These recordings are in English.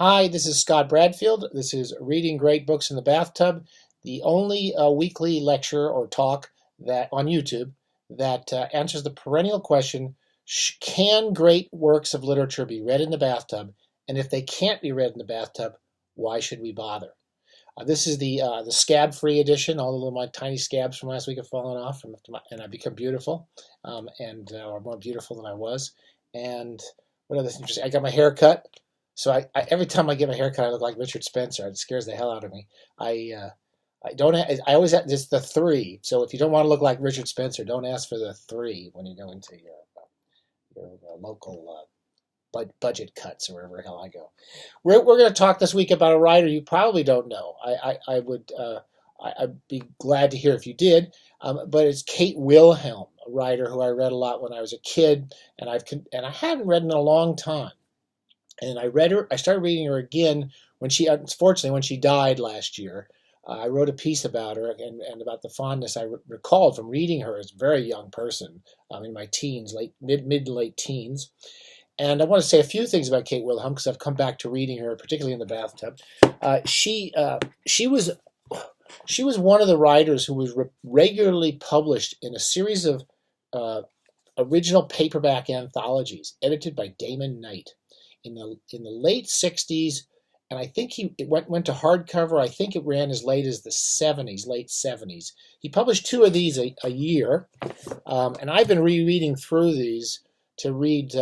Hi, this is Scott Bradfield. This is Reading Great Books in the Bathtub, the only weekly lecture or talk that on YouTube that answers the perennial question, can great works of literature be read in the bathtub? And if they can't be read in the bathtub, why should we bother? This is the scab-free edition. All the little my tiny scabs from last week have fallen off, and I've become beautiful, or more beautiful than I was. And what other interesting? I got my hair cut. So every time I get my hair cut, I look like Richard Spencer. It scares the hell out of me. I don't. I always have, it's the three. So if you don't want to look like Richard Spencer, don't ask for the three when you go into your local budget cuts or wherever the hell I go. We're going to talk this week about a writer you probably don't know. I'd be glad to hear if you did, but it's Kate Wilhelm, a writer who I read a lot when I was a kid, and I hadn't read in a long time. And I started reading her again unfortunately, when she died last year. I wrote a piece about her and about the fondness I recalled from reading her as a very young person, in my teens, mid to late teens. And I want to say a few things about Kate Wilhelm because I've come back to reading her, particularly in the bathtub. She was one of the writers who was regularly published in a series of original paperback anthologies edited by Damon Knight in the late 60s, and I think it went to hardcover. I think it ran as late as the 70s, late 70s. He published two of these a year, and I've been rereading through these to read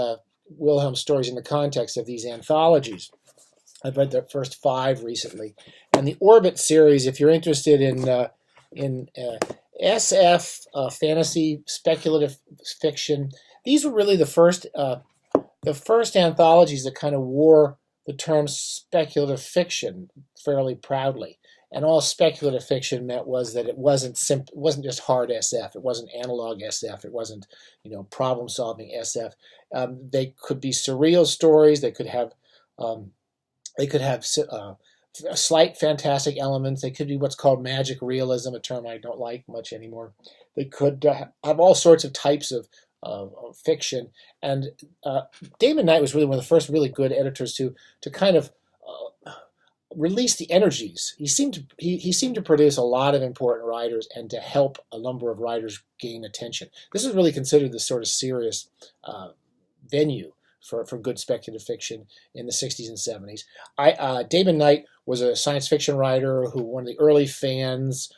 Wilhelm's stories in the context of these anthologies. I've read the first 5 recently, and the Orbit series, if you're interested in SF, fantasy, speculative fiction, these were really the first anthologies that kind of wore the term speculative fiction fairly proudly. And all speculative fiction meant was that it wasn't just hard SF. It wasn't analog SF. It wasn't, problem-solving SF. They could be surreal stories. They could have slight fantastic elements. They could be what's called magic realism, a term I don't like much anymore. They could have all sorts of types of fiction, and Damon Knight was really one of the first really good editors to kind of release the energies. He seemed to produce a lot of important writers and to help a number of writers gain attention. This is really considered the sort of serious venue for good speculative fiction in the 60s and 70s. Damon Knight was a science fiction writer who one of the early fans,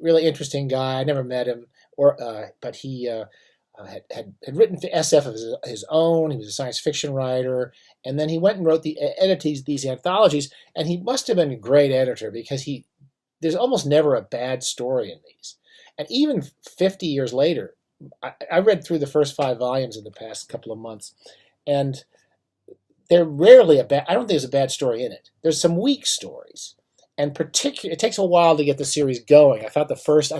really interesting guy. I never met him, but he had written SF of his own. He was a science fiction writer, and then he went and wrote edited these anthologies. And he must have been a great editor because there's almost never a bad story in these. And even 50 years later, I read through the first 5 volumes in the past couple of months, and they're rarely I don't think there's a bad story in it. There's some weak stories. And it takes a while to get the series going. I thought the first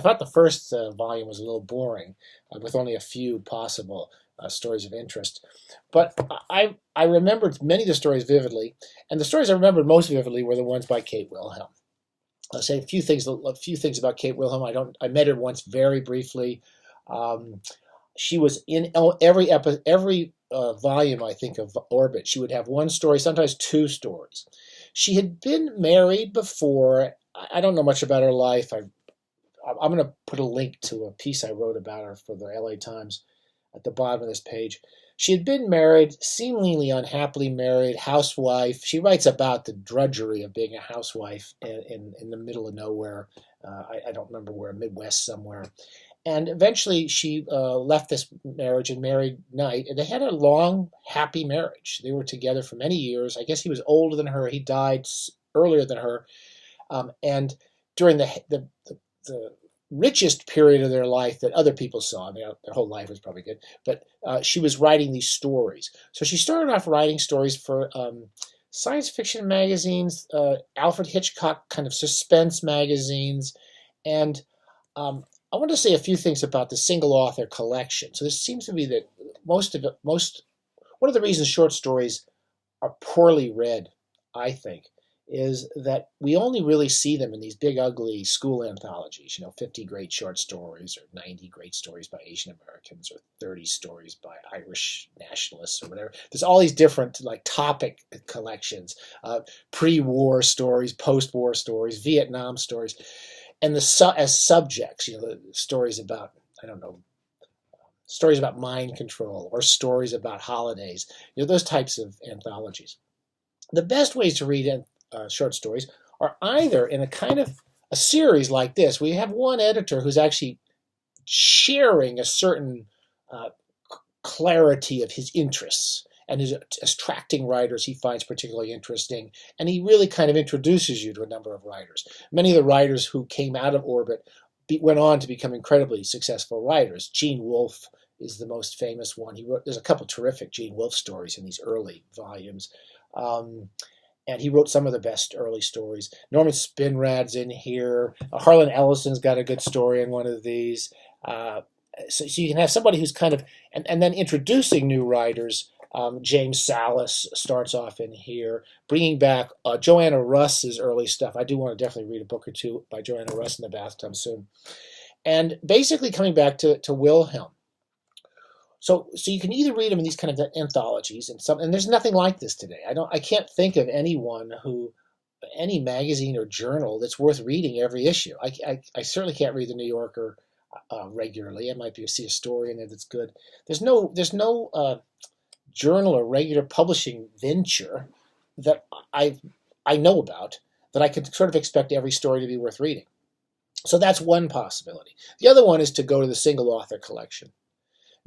volume was a little boring, with only a few possible stories of interest. But I remembered many of the stories vividly, and the stories I remembered most vividly were the ones by Kate Wilhelm. I'll say a few things about Kate Wilhelm. I met her once very briefly. She was in every volume, I think, of Orbit. She would have one story, sometimes 2 stories. She had been married before. I don't know much about her life. I'm going to put a link to a piece I wrote about her for the LA Times at the bottom of this page. She had been married, seemingly unhappily married, housewife. She writes about the drudgery of being a housewife in the middle of nowhere. I don't remember where, Midwest somewhere. And eventually she left this marriage and married Knight, and they had a long, happy marriage. They were together for many years. I guess he was older than her. He died earlier than her. And during the richest period of their life that other people saw, their whole life was probably good, but she was writing these stories. So she started off writing stories for science fiction magazines, Alfred Hitchcock kind of suspense magazines, and I want to say a few things about the single author collection. So this seems to be that one of the reasons short stories are poorly read, I think, is that we only really see them in these big, ugly school anthologies, 50 great short stories or 90 great stories by Asian Americans or 30 stories by Irish nationalists or whatever. There's all these different like topic collections, pre-war stories, post-war stories, Vietnam stories, and as subjects, the stories about, I don't know, stories about mind control or stories about holidays, those types of anthologies. The best ways to read short stories are either in a kind of a series like this. We have one editor who's actually sharing a certain clarity of his interests and is attracting writers he finds particularly interesting, and he really kind of introduces you to a number of writers. Many of the writers who came out of orbit went on to become incredibly successful writers. Gene Wolfe is the most famous one. There's a couple terrific Gene Wolfe stories in these early volumes. And he wrote some of the best early stories. Norman Spinrad's in here. Harlan Ellison's got a good story in one of these. So you can have somebody who's kind of, and then introducing new writers. James Salas starts off in here, bringing back Joanna Russ's early stuff. I do want to definitely read a book or two by Joanna Russ in the bathtub soon. And basically coming back to Wilhelm. So you can either read them in these kind of anthologies, and there's nothing like this today. I can't think of any magazine or journal that's worth reading every issue. I certainly can't read the New Yorker regularly. I might see a story in there that's good. There's no journal or regular publishing venture that I know about that I could sort of expect every story to be worth reading. So that's one possibility. The other one is to go to the single author collection.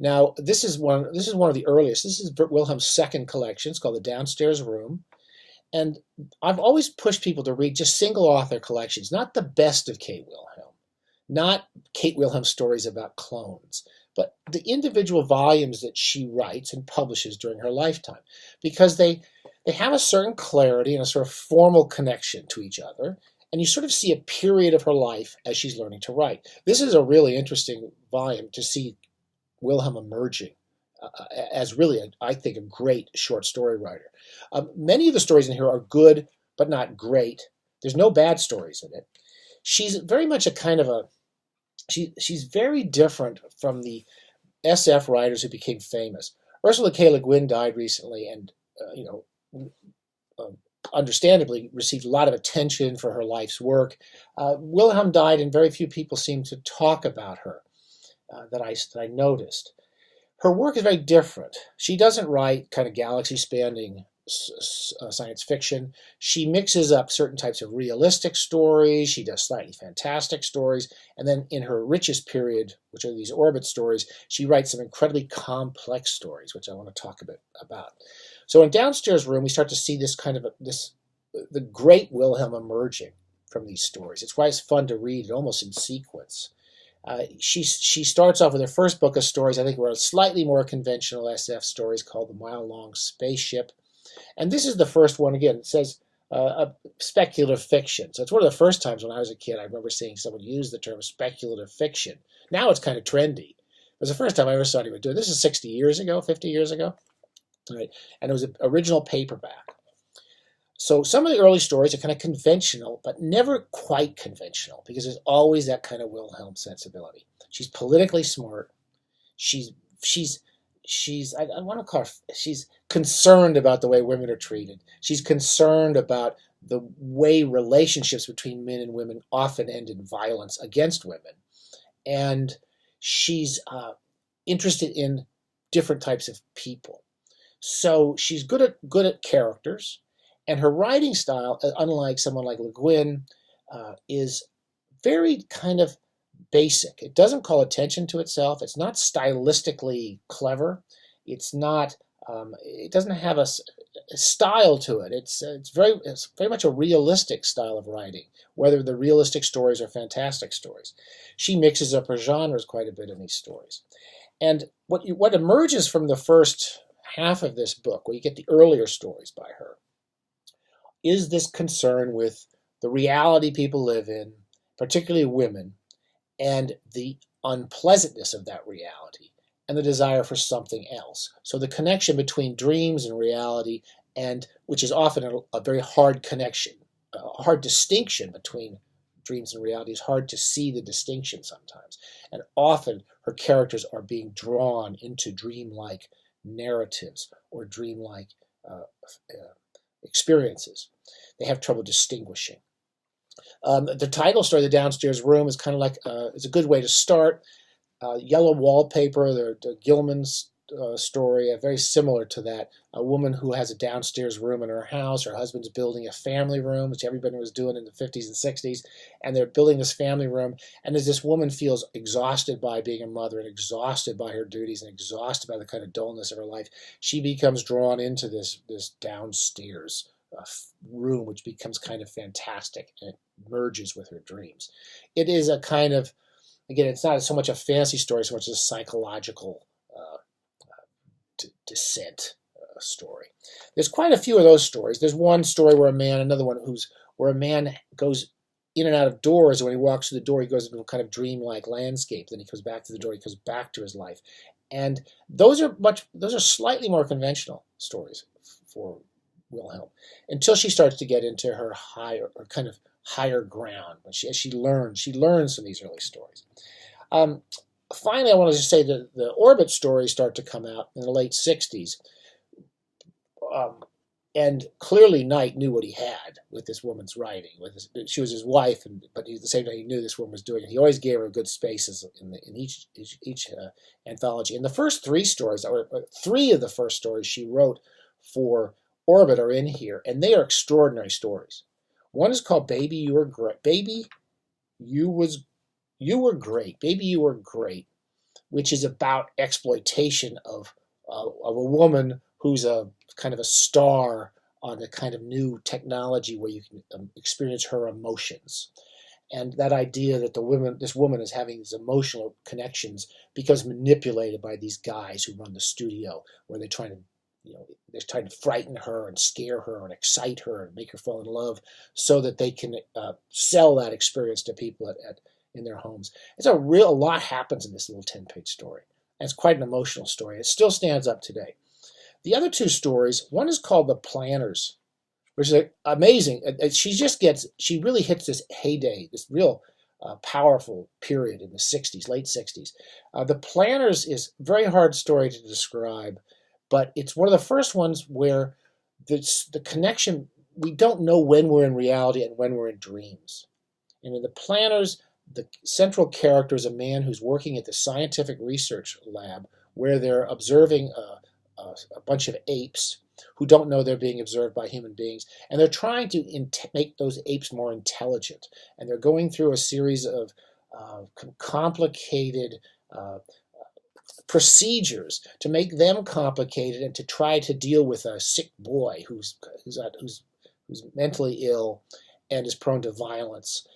Now, this is one of the earliest. This is Wilhelm's second collection. It's called The Downstairs Room. And I've always pushed people to read just single author collections, not the best of Kate Wilhelm, not Kate Wilhelm stories about clones, but the individual volumes that she writes and publishes during her lifetime, because they have a certain clarity and a sort of formal connection to each other, and you sort of see a period of her life as she's learning to write. This is a really interesting volume to see Wilhelm emerging as really, I think, a great short story writer. Many of the stories in here are good, but not great. There's no bad stories in it. She's very much a kind of she's very different from the SF writers who became famous. Ursula K. Le Guin died recently, and understandably received a lot of attention for her life's work. Wilhelm died, and very few people seem to talk about her. That I noticed. Her work is very different. She doesn't write kind of galaxy-spanning science fiction. She mixes up certain types of realistic stories. She does slightly fantastic stories. And then in her richest period, which are these orbit stories, she writes some incredibly complex stories, which I want to talk a bit about. So in Downstairs Room, we start to see this kind of the great Wilhelm emerging from these stories. It's why it's fun to read it almost in sequence. She starts off with her first book of stories, I think were slightly more conventional SF stories, called The Mile-Long Spaceship. And this is the first one, again, it says speculative fiction. So it's one of the first times when I was a kid I remember seeing someone use the term speculative fiction. Now it's kind of trendy. It was the first time I ever saw anyone do it. This is 60 years ago, 50 years ago. Right? And it was an original paperback. So some of the early stories are kind of conventional, but never quite conventional, because there's always that kind of Wilhelm sensibility. She's politically smart. She's I want to call her, she's concerned about the way women are treated. She's concerned about the way relationships between men and women often end in violence against women. And she's interested in different types of people. So she's good at characters. And her writing style, unlike someone like Le Guin, is very kind of basic. It doesn't call attention to itself. It's not stylistically clever. It's not. It doesn't have a style to it. It's very much a realistic style of writing, whether the realistic stories are fantastic stories. She mixes up her genres quite a bit in these stories. And what emerges from the first half of this book, where you get the earlier stories by her, is this concern with the reality people live in, particularly women, and the unpleasantness of that reality, and the desire for something else. So the connection between dreams and reality, and which is often a very hard connection, hard distinction between dreams and reality. It's hard to see the distinction sometimes. And often her characters are being drawn into dreamlike narratives or dreamlike experiences. They have trouble distinguishing. The title story, The Downstairs Room, is kind of like it's a good way to start. Yellow wallpaper, the Gilman's story, very similar to that. A woman who has a downstairs room in her house. Her husband's building a family room, which everybody was doing in the 50s and 60s, and they're building this family room. And as this woman feels exhausted by being a mother and exhausted by her duties and exhausted by the kind of dullness of her life, she becomes drawn into this downstairs room, which becomes kind of fantastic, and it merges with her dreams. It is a kind of, again, it's not so much a fantasy story so much as a psychological descent story. There's quite a few of those stories. There's one story where another one where a man goes in and out of doors, and when he walks through the door, he goes into a kind of dreamlike landscape. Then he comes back to the door, he goes back to his life. And those are slightly more conventional stories for Wilhelm, until she starts to get into her higher ground. When she learns from these early stories. Finally, I want to just say that the Orbit stories start to come out in the late 60s. And clearly Knight knew what he had with this woman's writing. She was his wife, but at the same time he knew this woman was doing it. He always gave her good spaces in each anthology. And the first three stories, or three of the first stories she wrote for Orbit are in here, and they are extraordinary stories. One is called Baby, You Were Great. Baby, You Were Great. Baby, You Were Great, which is about exploitation of a woman who's a kind of a star on a kind of new technology where you can experience her emotions. And that idea that this woman is having these emotional connections becomes manipulated by these guys who run the studio, where they're trying to frighten her and scare her and excite her and make her fall in love so that they can sell that experience to people in their homes. A lot happens in this little 10-page story. And it's quite an emotional story. It still stands up today. The other two stories, one is called The Planners, which is amazing. She really hits this heyday, this real powerful period in the 60s, late 60s. The Planners is a very hard story to describe, but it's one of the first ones where the connection, we don't know when we're in reality and when we're in dreams. And in The Planners, the central character is a man who's working at the scientific research lab where they're observing a bunch of apes who don't know they're being observed by human beings. And they're trying to make those apes more intelligent. And they're going through a series of complicated procedures to make them complicated and to try to deal with a sick boy who's mentally ill and is prone to violence.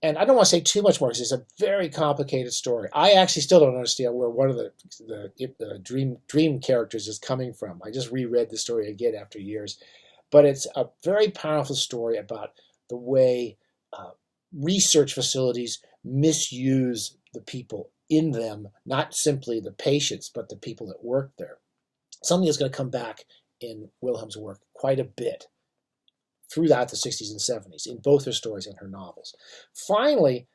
And I don't want to say too much more because it's a very complicated story. I actually still don't understand where one of the dream characters is coming from. I just reread the story again after years. But it's a very powerful story about the way research facilities misuse the people in them, not simply the patients, but the people that work there. Something that's going to come back in Wilhelm's work quite a bit throughout the 60s and 70s, in both her stories and her novels. Finally,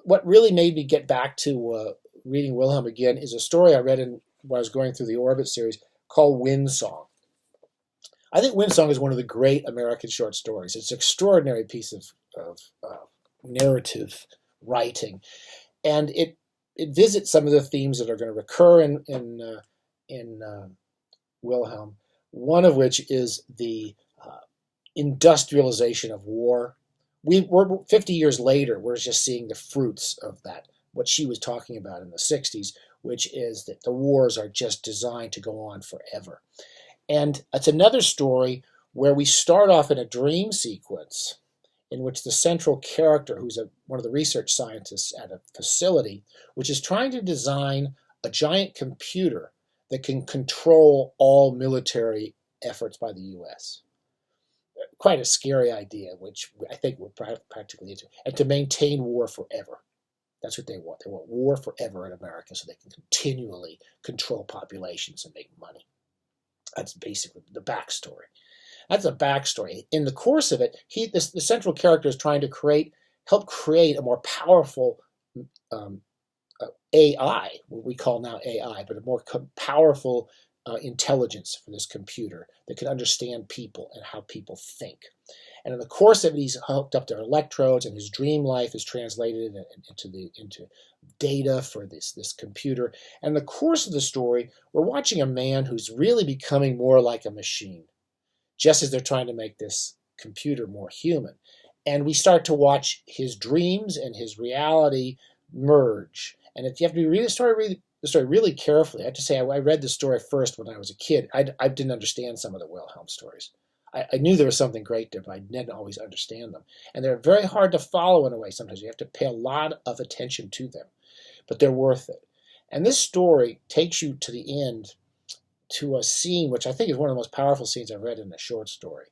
what really made me get back to reading Wilhelm again is a story I read when I was going through the Orbit series called Windsong. I think Windsong is one of the great American short stories. It's an extraordinary piece of narrative writing, and it visits some of the themes that are going to recur in Wilhelm, one of which is the industrialization of war. We're 50 years later, we're just seeing the fruits of that, what she was talking about in the 60s, which is that the wars are just designed to go on forever. And it's another story where we start off in a dream sequence in which the central character, who's one of the research scientists at a facility, which is trying to design a giant computer that can control all military efforts by the U.S. Quite a scary idea, which I think we're practically into. And to maintain war forever. That's what they want. They want war forever in America so they can continually control populations and make money. That's basically the backstory. That's a backstory. In the course of it, the central character is trying to help create a more powerful um, AI, what we call now AI, but a more powerful intelligence for this computer that can understand people and how people think. And in the course of it, he's hooked up to electrodes, and his dream life is translated into data for this computer. And in the course of the story, we're watching a man who's really becoming more like a machine, just as they're trying to make this computer more human. And we start to watch his dreams and his reality merge. And if you have to read the story really carefully. I have to say, I read the story first when I was a kid. I didn't understand some of the Wilhelm stories. I knew there was something great there, but I didn't always understand them. And they're very hard to follow in a way. Sometimes you have to pay a lot of attention to them, but they're worth it. And this story takes you to the end, to a scene which I think is one of the most powerful scenes I've read in a short story,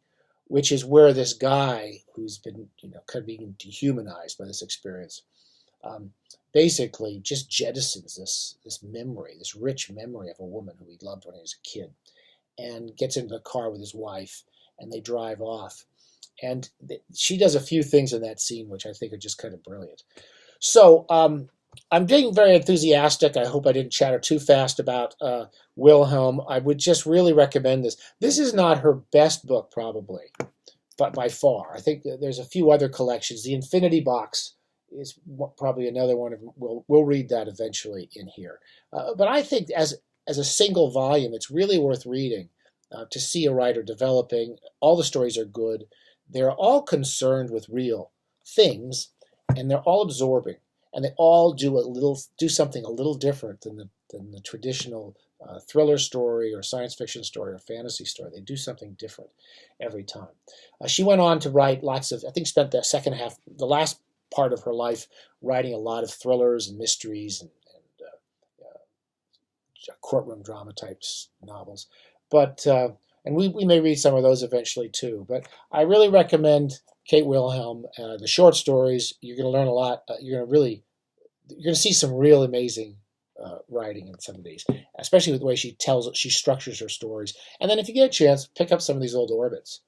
which is where this guy who's been, kind of being dehumanized by this experience, basically just jettisons this memory, this rich memory of a woman who he loved when he was a kid, and gets into the car with his wife, and they drive off. And she does a few things in that scene which I think are just kind of brilliant. So I'm being very enthusiastic. I hope I didn't chatter too fast about Wilhelm. I would just really recommend this. This is not her best book, probably, but by far. I think there's a few other collections. The Infinity Box is probably another one of them. We'll read that eventually in here. But I think as a single volume, it's really worth reading to see a writer developing. All the stories are good. They're all concerned with real things, and they're all absorbing, and they all do something a little different than the traditional thriller story or science fiction story or fantasy story. They do something different every time. She went on to write spent the last part of her life writing a lot of thrillers and mysteries and courtroom drama types novels. But and we may read some of those eventually too. But I really recommend Kate Wilhelm. The short stories, you're going to learn a lot. You're going to see some real amazing writing in some of these, especially with the way she structures her stories. And then if you get a chance, pick up some of these old Orbits.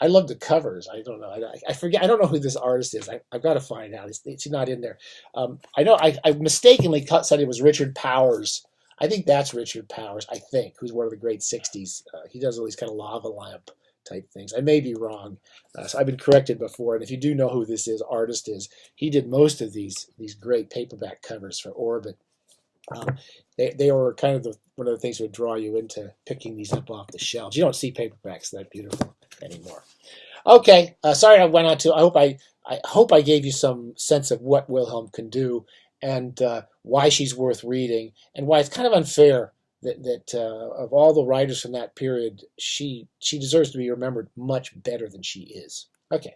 I love the covers. I don't know. I forget. I don't know who this artist is. I've got to find out. It's not in there. I know. I mistakenly said it was Richard Powers. I think that's Richard Powers. I think, who's one of the great '60s. He does all these kind of lava lamp type things. I may be wrong. So I've been corrected before. And if you do know who this artist is, he did most of these great paperback covers for Orbit. They were kind of one of the things that would draw you into picking these up off the shelves. You don't see paperbacks that beautiful anymore. Okay, sorry I went on to. I hope I gave you some sense of what Wilhelm can do and why she's worth reading, and why it's kind of unfair that of all the writers from that period, she deserves to be remembered much better than she is. Okay.